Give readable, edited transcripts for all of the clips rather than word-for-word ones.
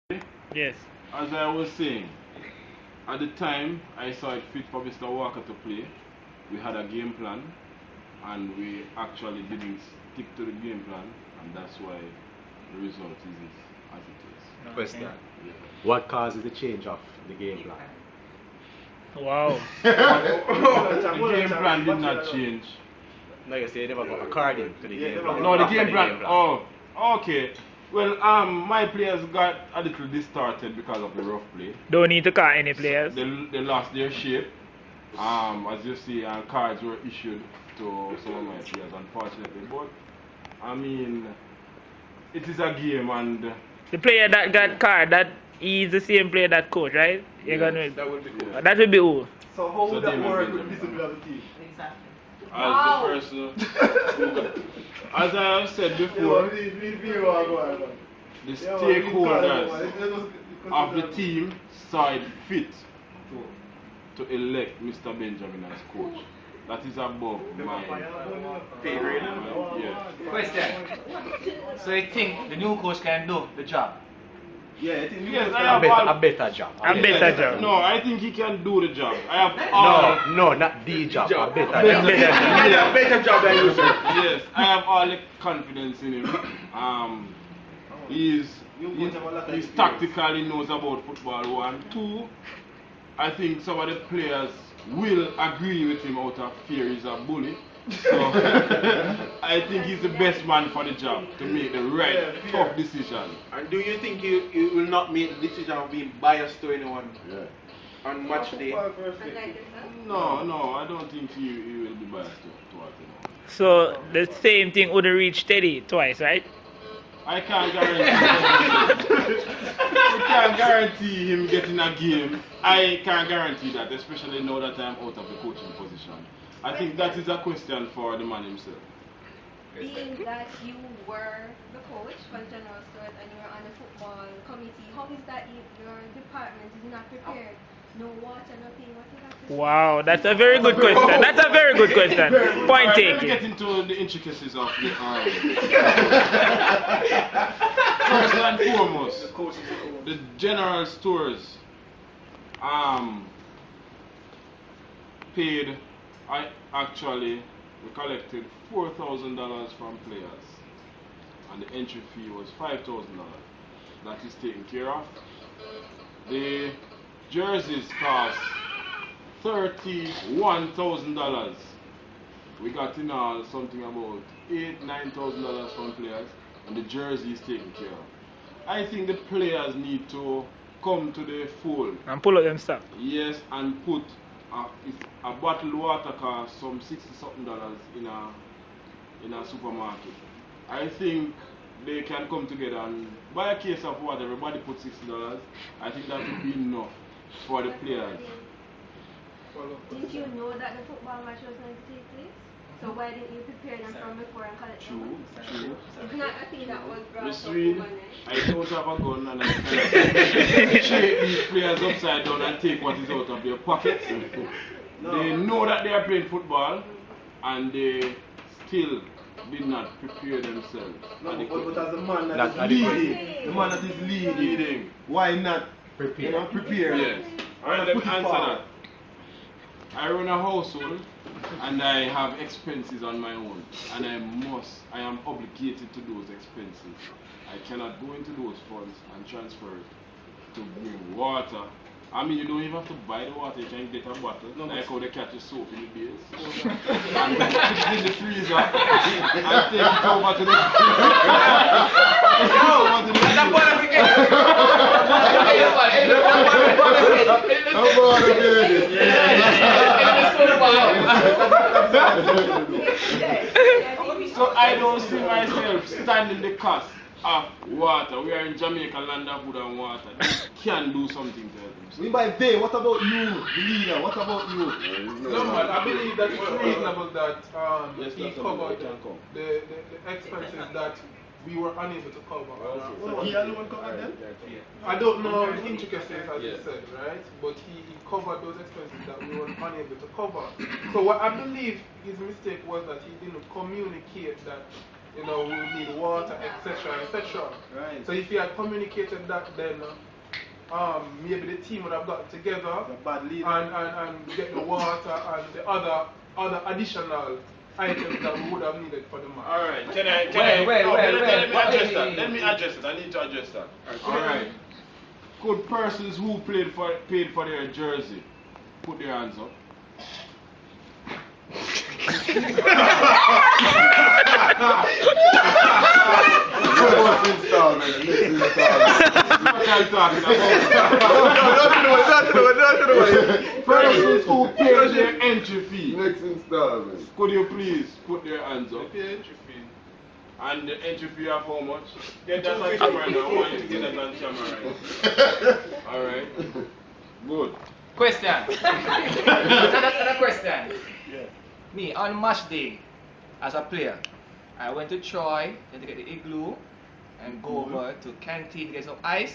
Yes. As I was saying, at the time I saw it fit for Mr. Walker to play. We had a game plan and we actually didn't stick to the game plan, and that's why the result is as it is. Question. Yeah. What causes the change of the game plan? Wow. The game plan did not change. No, you say you never go according to the game plan. No, the After game plan. Oh, okay. Well, my players got a little distorted because of the rough play. Don't need to call any players. They lost their shape. As you see, cards were issued to some of my players, unfortunately. But I mean, it is a game, and The player that got card, that he's the same player that coach, right? You're gonna. That would be cool. That would be who? So how would that Damon work with Benjamin. discipline of the team? Exactly. as the person, as I have said before, the stakeholders of the team saw it fit to elect Mr. Benjamin as coach. That is above my Pay grade. yeah. Question. So you think the new coach can do the job? Yeah, I think Yes, I A have better job. A better job. No, I think he can do the job. I have all. No, not the job. A better Better job. job. a better job than you, sir. Yes, I have all the confidence in him. He's tactical, he knows about football. 1, 2, I think some of the players will agree with him out of fear he's a bully. So I think he's the best man for the job to make the right tough decision. And do you think you will not make the decision of being biased to anyone on match day? No, I don't think he will be biased towards him. So the same thing would reach Teddy twice, right? I can't guarantee. I can't guarantee him getting a game. I can't guarantee that, especially now that I'm out of the coaching position. I think that is a question for the man himself. Being that you were the coach for the General Store and you were on the football committee, how is that your department is not prepared? No water, nothing. What is that? Wow, that's a very good question. That's a very good question. Point Let me get taken. into the intricacies of the first and foremost, the general stores paid. We collected $4,000 from players, and the entry fee was $5,000. That is taken care of. The jerseys cost $31,000. We got in all something about $9,000 from players, and the jersey is taken care of. I think the players need to come to the fold. And pull up them stuff. Yes, and put a bottled water cost some $60-something in a supermarket. I think they can come together and buy a case of water. Everybody put $60. I think that would be enough for the players. Did you know that the football match was going to take place? So why didn't you prepare them from before and collect them? True. It's not a thing that was brought Miss up Reed, overnight. I don't have a gun and I can shake these players upside down and take what is out of their pockets. They know that they are playing football and they still did not prepare themselves. But as a man that Not is leading, the man that is leading, why not Prepare. prepare? Yes. Alright, let me answer that. I run a household and I have expenses on my own, and I am obligated to those expenses. I cannot go into those funds and transfer it to bring water. I mean, you don't even have to buy the water, you can get a bottle, like how they catch the soap in the beers, and put it in the freezer, and take it over to the So I don't see myself standing the cost of water. We are in Jamaica, land of food and water. They can do something to help themselves. By they, what about you, the leader? What about you? No, man, I believe that it's reasonable that he covered the the expenses that we were unable to cover. He alone covered them? I don't know the intricacies as you said, right? But he covered those expenses that we were unable to cover. So what I believe his mistake was that he didn't communicate that you know, we need water, etc., etc. Right. So if you had communicated that, then maybe the team would have gotten together The bad leader. and get the water and the other additional items that we would have needed for the match. Alright, can Wait. let me address it. I need to address that. Alright. Could persons who paid for their jersey put their hands up? Next installment. Persons who paid their entry fee. Next installment. Could you please put their hands up? Pay entry fee. And the entry fee of how much? Get that on camera now. I want you to get that on camera. Alright. Good. Question. Another question. Me, on match day, as a player, I went to Troy to get the igloo and go over to Canteen to get some ice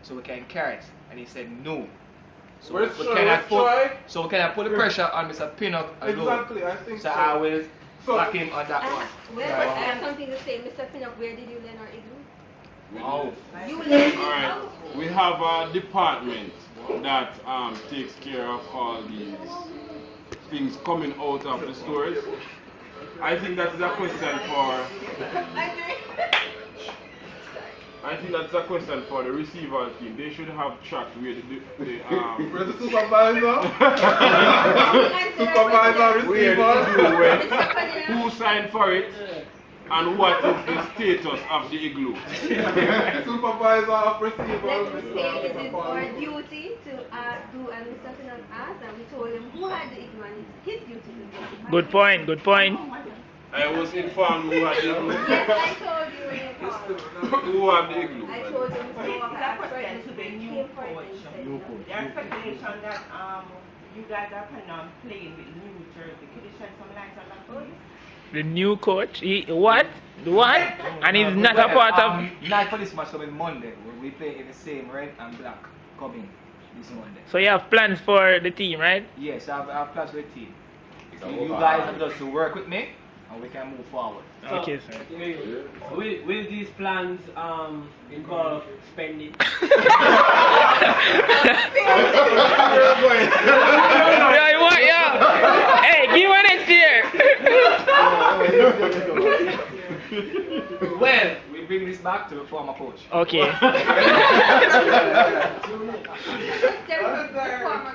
so we can carry it. And he said no. So Where's we Troy? cannot Where's Troy? so we cannot put the pressure on Mr. Pinnock alone. Exactly, I think So so. I will So- back him on that one. Well, I have something to say. Mr. Pinnock, where did you learn our igloo? Wow. You learned it Alright. out. We have a department that takes care of all these things coming out of the stores. I think that is a question for the receiver team. They should have tracked where Where's the supervisor? Supervisor, where receiver. the igloo went, who signed for it, and what is the status of the igloo. Supervisor of receiver. Let me say it is our duty to do as Mr. Pinnock asked, and we told him who had the igloo, and it's his duty to do. Good point, good point. I was informed who had the igloo. Yes, I told you when you called. Who had the igloo? I told him to go It's back a for question it. to the He new came for it coach. and said, There's speculation that you guys are planning on playing with New Jersey. Could you shed some light on that, please? The new coach, what? What? And he's not a part of. Not for this match coming Monday. We play in the same red and black coming this Monday. So you have plans for the team, right? Yes, I have plans for the team. So you guys have just to work with me and we can move forward. Okay, sir. Will these plans involve spending? Yeah, what? Yeah. Hey, give one next year. Well, we bring this back to the former coach. Okay. Former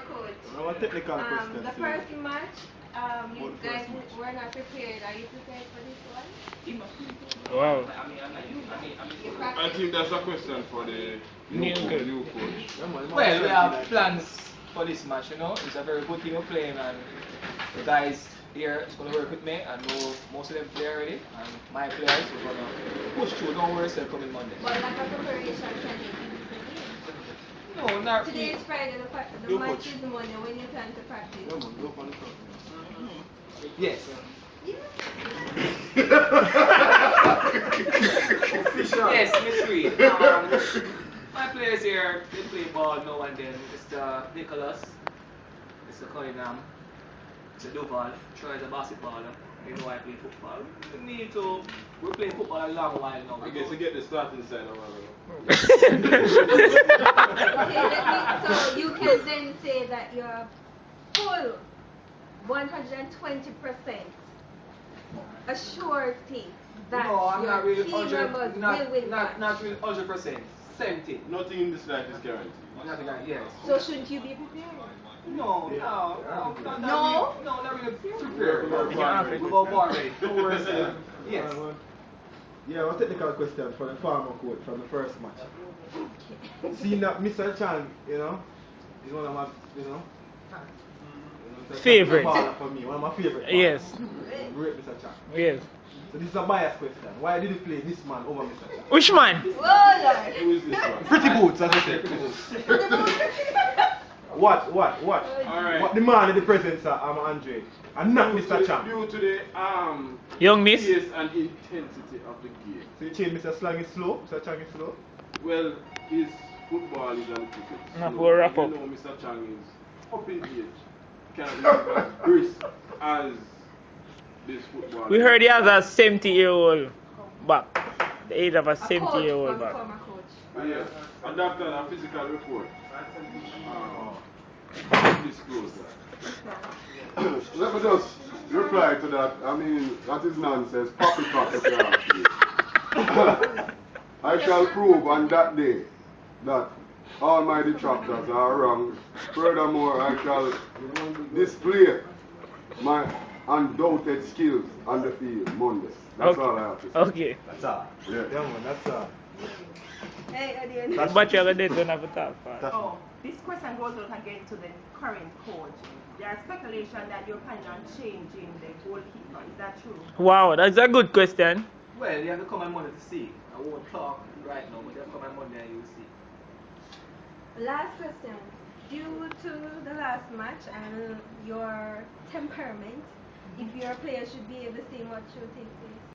coach. Now a technical question. The first match, you guys were not prepared. Are you prepared for this one? Wow. I think that's a question for the new coach. Well, we have plans for this match, you know. It's a very good team we're playing and the guys here is going to work with me and know most of them play already. And my players are going to push through. Don't worry, they'll come in Monday. But like a preparation can make you lose the game. No, not Today is Friday, the match is Monday. When you plan to practice? Yes. Yes, Miss Reed. My players here, they play ball now and then. Mr. Nicholas, Mr. Cunningham, Mr. Duval, Troy is a basketballer. You know I play football. We need to, we're playing football a long while now. I guess you get the starting sign of Okay, so you can then say that you're full 120% assurity that No, I'm not your really team 100, members will win match. not really 100%. 70. Nothing in this life is guaranteed. Nothing like, yes. So shouldn't you be prepared? No, No? not really prepared. We're all born ready. Don't worry. Yes. Yeah, a technical question for the farmer coach from the first match. Seeing that Mr. Chang, you know, is one of my, you know, Favorite. For me, one of my favorite. Yes. Great Mr. Chang. Yes. So this is a biased question. Why did you play this man over Mr. Chang? Which man? Whoa, Lord. Who is this one? Pretty boots, as I said. What? Alright. What demanded the presence of Andre and not Mr. Chang? Due to the Youngness? pace and intensity of the game. So you change Mr. Slang is slow, Mr. Chang is slow? Well, his football is a little bit Now, slow. we'll wrap You up. know Mr. Chang is up in age. Can't be as brisk as this football. We heard he has a 70-year-old back. The age of a A coach 70-year-old from back. former coach. Yes, a doctor and a physical report. Disclose that. Let me just reply to that. I mean, that is nonsense. Poppycock, if you ask me. I shall prove on that day that all my detractors are wrong. Furthermore, I shall display my undoubted skills on the field Monday. That's all I have to say. Okay. That's all. Yeah. Yeah, man, that's Hey, Adian. But you're going to have a talk for. Oh, this question goes out again to the current coach. There are speculation that you're planning on changing the goalkeeper. Is that true? Wow, that's a good question. Well, you have to come on Monday to see. I won't talk right now, but you have to come on Monday and you'll see. Last question. Due to the last match and your temperament, if your players should be able to say what should take place?